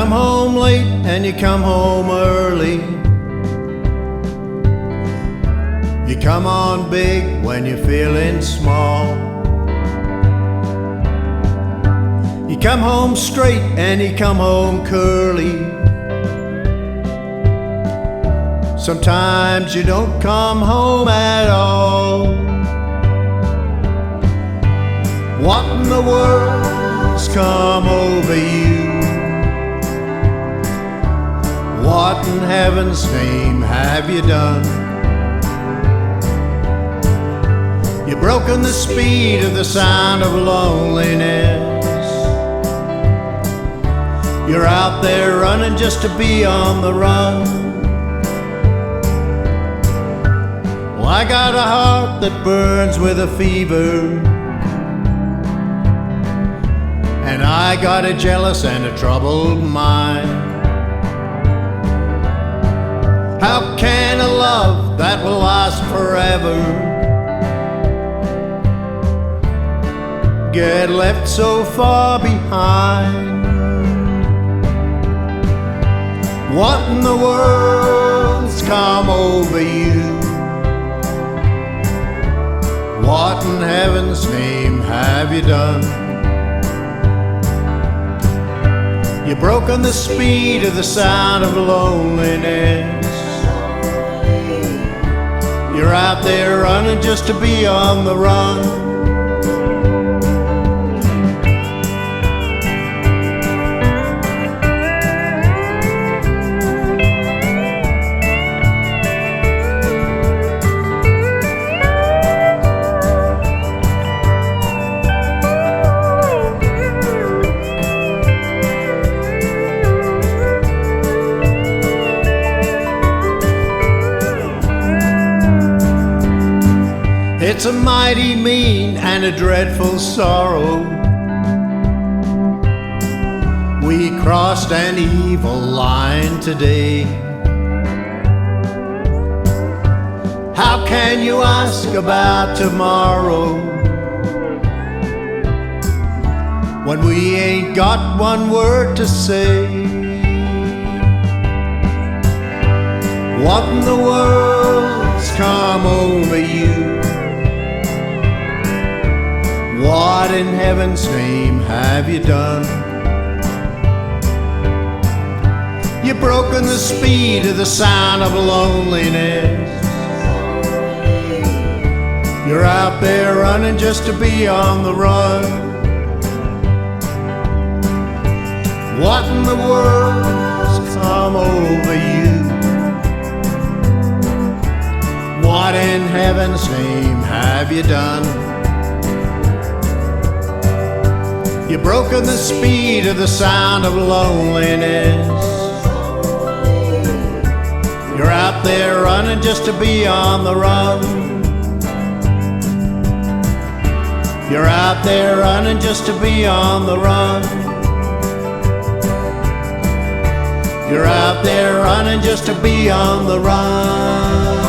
come home late and you come home early. You come on big when you're feeling small. You come home straight and you come home curly. Sometimes you don't come home at all. What in the world's come over you? What in heaven's name have you done? You've broken the speed of the sound of loneliness. You're out there running just to be on the run. Well, I got a heart that burns with a fever, and I got a jealous and a troubled mind. How can a love that will last forever get left so far behind? What in the world's come over you? What in heaven's name have you done? You've broken the speed of the sound of loneliness. You're out there running just to be on the run. It's a mighty mean and a dreadful sorrow. We crossed an evil line today. How can you ask about tomorrow when we ain't got one word to say? What in the world's come over you? What in heaven's name have you done? You've broken the speed of the sound of loneliness. You're out there running just to be on the run. What in the world's come over you? What in heaven's name have you done? You've broken the speed of the sound of loneliness. You're out there running just to be on the run. You're out there running just to be on the run. You're out there running just to be on the run.